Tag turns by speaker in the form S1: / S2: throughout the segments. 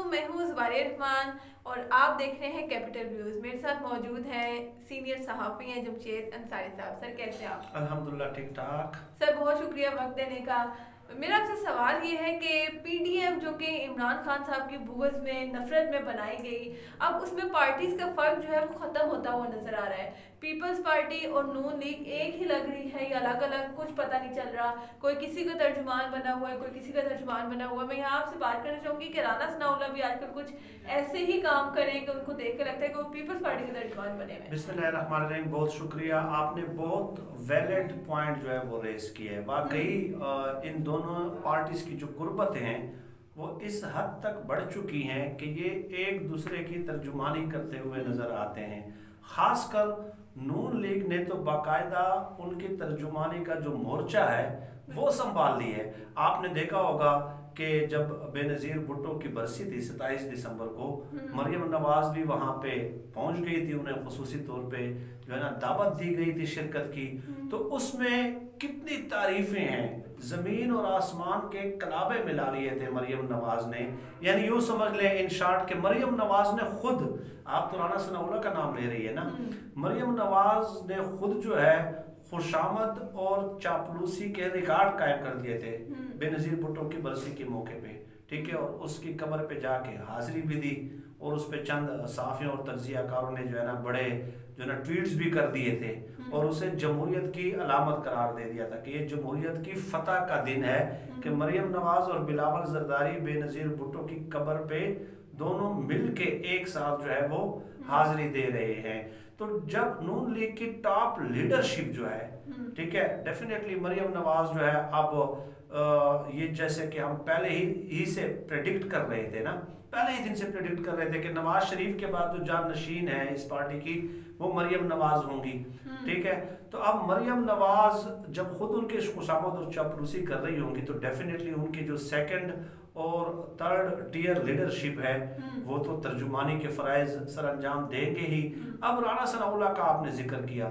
S1: मैं हूँ ज़ुबारिया रहमान और आप देख रहे हैं कैपिटल व्यूज़। मेरे साथ मौजूद हैं सीनियर सहाफ़ी हैं जमशेद अंसारी साहब। सर कैसे हैं आप?
S2: अल्हम्दुलिल्लाह ठीक ठाक।
S1: सर बहुत शुक्रिया वक्त देने का। मेरा आपसे सवाल ये है कि पीडीएम जो कि इमरान खान साहब की बुग़्ज़ में नफ़रत में बनाई गई, अब उसमें पार्टीज़ का फ़र्क जो है वो ख़त्म होता हुआ नज़र आ रहा है। पीपल्स पार्टी और नून लीग एक ही लग रही है या अलग अलग, कुछ पता नहीं चल रहा। कोई किसी का तर्जुमान बना हुआ है, कोई किसी का तर्जुमान बना हुआ है। मैं यहाँ आपसे बात करना चाहूँगी कि राना सनाउल्लाह भी आजकल कुछ ऐसे ही काम करें कि उनको देख कर लगता है कि वो पीपल्स पार्टी के तर्जुमान बने हुए हैं।
S2: बिस्मिल्लाहिर्रहमानिर्रहीम, बहुत शुक्रिया। आपने बहुत वैलिड पॉइंट जो है वो रेस किया है। वाकई इन दोनों पार्टीज की जो गुर्बतें हैं वो इस हद तक बढ़ चुकी हैं कि ये एक दूसरे की तर्जुमानी करते हुए नज़र आते हैं। ख़ासकर नून लीग ने तो बाकायदा उनकी तर्जुमानी का जो मोर्चा है वो संभाल ली है। आपने देखा होगा कि जब बेनज़ीर भुट्टो की बरसी थी 27 दिसंबर को, मरियम नवाज भी वहाँ पे पहुँच गई थी। उन्हें खुसूसी तौर पे जो है ना दावत दी गई थी शिरकत की। तो उसमें कितनी तारीफ़ें हैं, ज़मीन और आसमान के कलाबे मिला लिए थे मरियम नवाज ने। यानी यूँ समझ लें इन शॉर्ट कि मरियम नवाज ने खुद, आप तो राना सनाउल्लाह का नाम ले रही है ना, मरियम नवाज ने खुद जो है खुशामद और चापलूसी के रिकॉर्ड कायम कर दिए थे बेनज़ीर भुट्टो की बरसी के मौके पे, ठीक है। और उसकी कब्र पे जाके हाजिरी भी दी और उस पर चंद साफ़ियों और तज्जियाकारों ने जो है ना बड़े जो है ना ट्वीट्स भी कर दिए थे और उसे जमहूरियत की अलामत करार दे दिया था कि ये जमहूरियत की फतह का दिन है कि मरियम नवाज और बिलावल जरदारी बेनज़ीर भुट्टो की कब्र पे दोनों मिल के एक साथ जो है वो हाजिरी दे रहे हैं। तो जब नून लीग की टॉप लीडरशिप जो है, ठीक है, डेफिनेटली मरियम नवाज जो है अब ये जैसे कि हम पहले ही से प्रेडिक्ट कर रहे थे ना, पहले ही दिन से प्रेडिक्ट कर रहे थे कि नवाज शरीफ के बाद जो जान नशीन है इस पार्टी की वो मरियम नवाज होंगी, ठीक है। तो अब मरियम नवाज जब खुद उनके खुशामद और चापलूसी कर रही होंगी तो डेफिनेटली उनकी जो सेकंड और थर्ड टीयर लीडरशिप है वो तो तर्जुमानी के फ़राइज़ सर अंजाम देंगे ही। अब राना सनाउल्लाह का आपने जिक्र किया,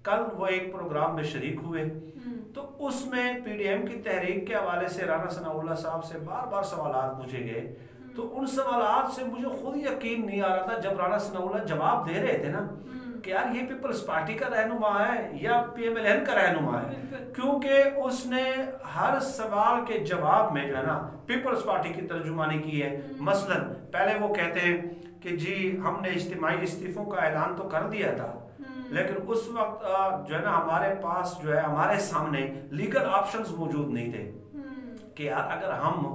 S2: कल वो एक प्रोग्राम में शरीक हुए तो उसमें पीडीएम की तहरीक के हवाले से राना सनाउल्लाह साहब से बार बार सवालात पूछे गए। तो उन सवालात से मुझे खुद यकीन नहीं आ रहा था जब राना सनाउल्लाह जवाब दे रहे थे ना कि यार ये पीपल्स पार्टी का रहनुमा है या पीएमएलएन का रहनुमा है, क्योंकि उसने हर सवाल के जवाब में जो है ना पीपल्स पार्टी की तर्जुमानी की है। मसलन पहले वो कहते हैं कि जी हमने इज्तिमाई इस्तीफों का ऐलान तो कर दिया था लेकिन उस वक्त जो है ना हमारे पास जो है हमारे सामने लीगल ऑप्शंस मौजूद नहीं थे कि यार अगर हम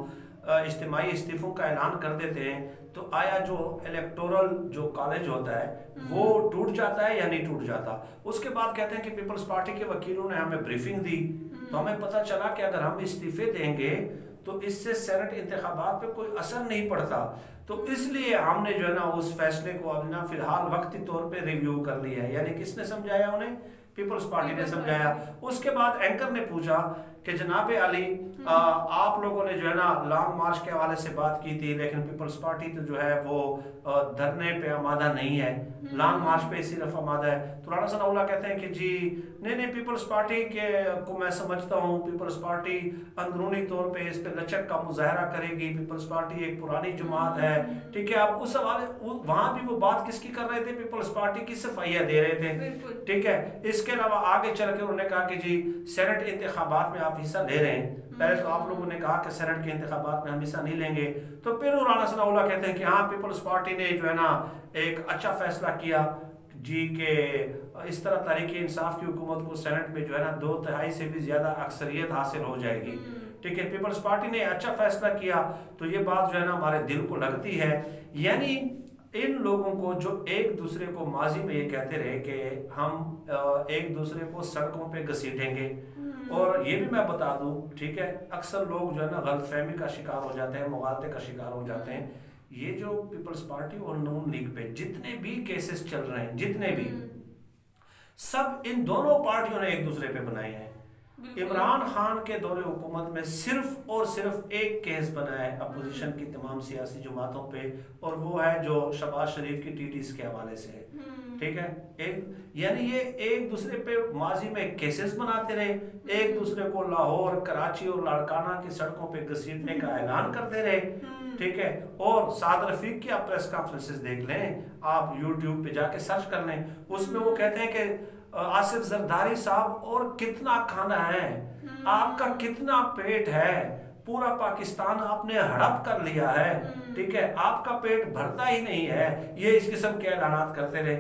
S2: इज्तिमाई इस्तीफों का ऐलान कर देते हैं तो आया जो इलेक्टोरल जो कॉलेज होता है वो टूट जाता है या नहीं टूट जाता। उसके बाद कहते हैं कि पीपल्स पार्टी के वकीलों ने हमें ब्रीफिंग दी तो हमें पता चला कि अगर हम इस्तीफे देंगे तो इससे सेनेट इंतखाबात पे कोई असर नहीं पड़ता। तो इसलिए हमने जो है ना उस फैसले को अब ना फिलहाल वक्ती तौर पे रिव्यू कर लिया है। यानी किसने समझाया उन्हें? पीपल्स पार्टी ने समझाया। उसके बाद एंकर ने पूछा कि जनाब अली आप लोगों ने जो है ना लॉन्ग मार्च के हवाले से बात की थी लेकिन पीपल्स पार्टी तो जो है वो धरने पे आमादा नहीं है, लॉन्ग मार्च पे सिर्फ आमादा है। तो राना सनाउल्लाह कहते हैं कि जी नहीं पीपल्स पार्टी के को मैं समझता हूँ, पीपल्स पार्टी अंदरूनी तौर पे इस पे लचक का मुजाहरा करेगी, पीपल्स पार्टी एक पुरानी जमात है, ठीक है। आप उस हवाले वहाँ भी वो बात किसकी कर रहे थे? पीपल्स पार्टी की सफाइयाँ दे रहे थे, ठीक है। इसके अलावा आगे चल के उन्होंने कहा कि जी सेनेट इंतखाबात में आप हिस्सा ले रहे हैं। पहले तो आप लोगों ने कहा कि सेनेट के इंतखाबात में हम हिस्सा नहीं लेंगे, तो फिर राना सनाउल्लाह कहते हैं कि हाँ पीपल्स पार्टी ने जो है ना एक अच्छा फैसला किया जी के इस तरह तहरीक इंसाफ की हुकूमत को सेनेट में जो है ना 2/3 से भी ज्यादा अक्सरियत हासिल हो जाएगी, ठीक है। पीपल्स पार्टी ने अच्छा फैसला किया तो ये बात जो है ना हमारे दिल को लगती है। यानी इन लोगों को जो एक दूसरे को माजी में ये कहते रहे कि हम एक दूसरे को सड़कों पे घसीटेंगे, और ये भी मैं बता दूं, ठीक है, अक्सर लोग जो है ना गलतफहमी का शिकार हो जाते हैं, मुगालते का शिकार हो जाते हैं। ये जो पीपल्स पार्टी और नून लीग पे जितने भी केसेस चल रहे हैं, जितने भी, सब इन दोनों पार्टियों ने एक दूसरे पे बनाए हैं। इमरान खान के दौरे हुकूमत में सिर्फ और सिर्फ एक केस बना है अपोजिशन की तमाम सियासी जमातों पे, और वो है जो शहबाज शरीफ की टीटीज के हवाले से, ठीक है। एक यानी ये एक दूसरे पे माजी में केसेस बनाते रहे, एक दूसरे को लाहौर, कराची और लाड़काना की सड़कों पे घसीटने का ऐलान करते रहे, ठीक है। और साद रफीक की आप प्रेस कॉन्फ्रेंसेस देख लें, आप यूट्यूब पे जाके सर्च कर लें, उसमें वो कहते हैं कि आसिफ जरदारी साहब और कितना खाना है, आपका कितना पेट है, पूरा पाकिस्तान आपने हड़प कर लिया है, ठीक है, आपका पेट भरता ही नहीं है, ये इस किस्म के ऐलानात करते रहे,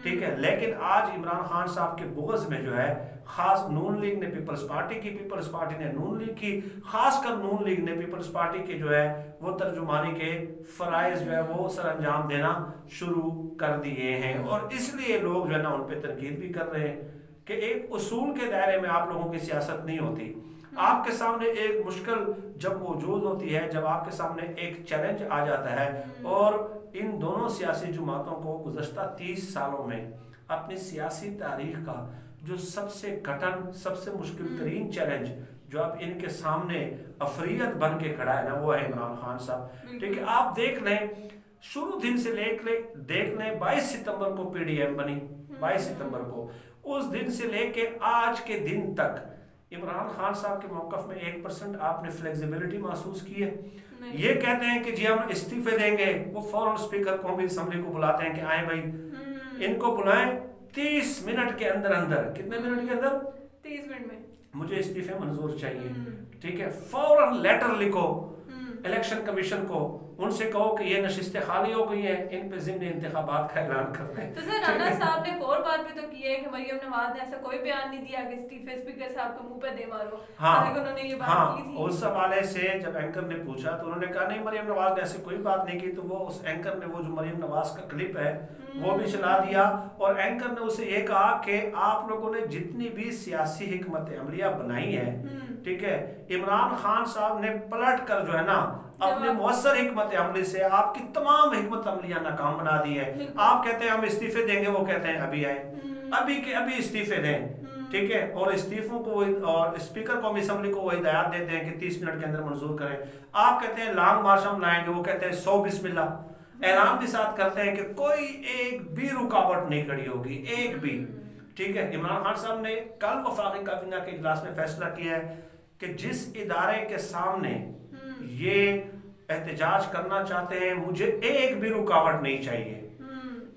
S2: ठीक है। लेकिन आज इमरान खान साहब के बुग़्ज़ में जो है, खास नून लीग ने पीपल्स पार्टी की, पीपल्स पार्टी ने नून लीग की, खासकर नून लीग ने पीपल्स पार्टी के जो है वो तर्जुमानी के फराइज जो है वो सर अंजाम देना शुरू कर दिए हैं, और इसलिए लोग जो है ना उन पर तनकीद भी कर रहे हैं कि एक उसूल के दायरे में आप लोगों की सियासत नहीं होती। आपके सामने एक मुश्किल जब मौजूद होती है, जब आपके सामने एक चैलेंज आ जाता है, और इन दोनों सियासी जमातों को गुज़श्ता 30 सालों में अपनी सियासी तारीख का जो सबसे कठिन, सबसे मुश्किल तरीन चैलेंज जो अब इनके सामने अफरीयत बन के खड़ा है ना, वो है इमरान खान साहब, ठीक है। आप देख लें, शुरू दिन से देख लें 22 सितंबर को पीडीएम बनी, 22 सितंबर को, उस दिन से लेके आज के दिन तक इमरान खान साहब के मौक़िफ़ में 1% आपने फ्लेक्सिबिलिटी महसूस की है? ये कहते हैं कि जी हम इस्तीफे देंगे, वो फौरन स्पीकर को भी असम्बली को बुलाते हैं कि आए भाई इनको बुलाएं, 30 मिनट के अंदर अंदर, कितने मिनट के अंदर?
S1: 30 मिनट में
S2: मुझे इस्तीफे मंजूर चाहिए, ठीक है। फौरन लेटर लिखो इलेक्शन कमीशन को, उनसे कहो कि ये नशिस्तें खाली हो गई हैं, इन पे ज़िम्नी इंतखाबात का ऐलान कर दें।
S1: तो सर राणा साहब ने एक और बात भी तो की है कि मरियम नवाज ने ऐसा कोई बयान नहीं दिया कि इस्तीफे स्पीकर साहब को मुंह पे दे मारो।
S2: हाँ,
S1: उन्होंने ये बात की थी।
S2: उस हवाले से जब एंकर ने पूछा तो उन्होंने कहा नहीं, मरियम नवाज ने ऐसी कोई बात नहीं की। तो वो उस एंकर ने वो जो मरियम नवाज का क्लिप है वो भी चला दिया, और एंकर ने उसे ये कहा कि आप लोगों ने जितनी भी सियासी हिकमत अमलिया बनाई है, ठीक है, इमरान खान साहब ने पलट कर जो है ना अपने मुअस्सर हिकमत अमली से आपकी तमाम हिकमत अमलियां नाकाम बना दी है। आप कहते हैं हम इस्तीफे देंगे, वो कहते हैं अभी आए, अभी के अभी इस्तीफे दें, ठीक है। और इस्तीफों को और स्पीकर कौमी असम्बली को वो हिदायत देते हैं कि 30 मिनट के अंदर मंजूर करें। आप कहते हैं लॉन्ग मार्च हम लाएंगे, वो कहते हैं 100 बिस्मिल्लाह। ऐलान भी साथ करते हैं कि कोई एक भी रुकावट नहीं खड़ी होगी, एक भी, ठीक है। इमरान खान साहब ने कल वफाकी काबीना के इजलास में फैसला किया है कि जिस इदारे के सामने ये एहतजाज करना चाहते हैं, मुझे एक भी रुकावट नहीं चाहिए,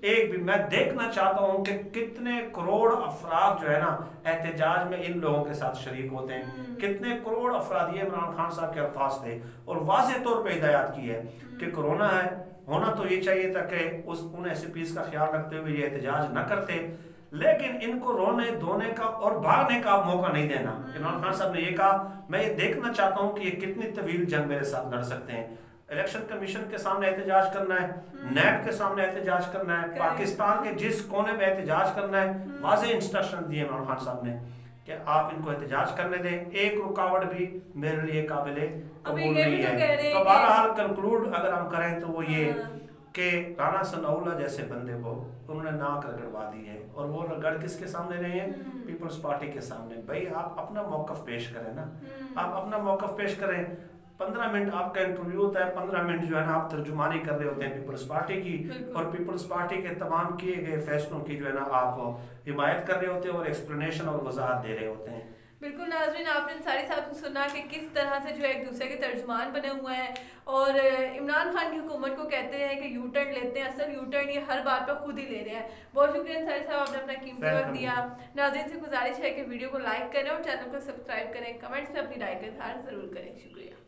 S2: एक भी। मैं देखना चाहता हूं कि कितने करोड़ अफराद जो है ना एहतजाज में इन लोगों के साथ शरीक होते हैं, कितने करोड़ अफराद, ये इमरान खान साहब के अल्फाज थे, और वाज़ेह तौर पे हिदायत की है कि कोरोना है, होना तो ये चाहिए था कि उन एसपीज़ का ख्याल रखते हुए ये एहतजाज न करते, लेकिन इनको रोने धोने का और भागने का मौका नहीं देना। इमरान खान साहब ने ये कहा, मैं ये देखना चाहता हूँ कि ये कितनी तवील जंग मेरे साथ लड़ सकते हैं। इलेक्शन कमीशन के सामने एहतजाज करना है, नेट के सामने एहतजाज करना है, पाकिस्तान के जिस कोने में एहतजाज करना है, वाज़ेह इंस्ट्रक्शन दिए इमरान खान साहब ने कि आप इनको एहतजाज करने दें, एक रुकावट भी मेरे लिए काबिले कबूल नहीं है। तो बहरहाल कंक्लूड अगर हम करें तो वो ये कि राणा सनाउल्लाह जैसे बंदे को उन्होंने नाक रगड़वा दी है, और वो रगड़ किसके सामने रहे हैं? पीपल्स पार्टी के सामने। भाई आप अपना मौक़िफ़ पेश करें ना, आप अपना मौक़िफ़ पेश करें। 15 मिनट आपका इंटरव्यू होता है, 15 मिनट जो है ना आप तर्जुमानी कर रहे होते हैं पीपल्स पार्टी की, और पीपल्स पार्टी के तमाम किए गए फैसलों की जो है ना आप हिमायत कर रहे होते हैं और एक्सप्लेनेशन और वजाहत दे रहे होते हैं।
S1: बिल्कुल नाज़रीन, आपने सारी साहब से सुना कि किस तरह से जो है एक दूसरे के तर्जुमान बने हुए हैं, और इमरान खान की हुकूमत को कहते हैं कि यू टर्न लेते हैं, असल यू टर्न ये हर बात पर खुद ही ले रहे हैं। बहुत शुक्रिया सारी साहब, आपने अपना कीमती वक्त दिया। नाज़रीन से गुजारिश है कि वीडियो को लाइक करें और चैनल को सब्सक्राइब करें, कमेंट्स में अपनी राय का इज़हार ज़रूर करें। शुक्रिया।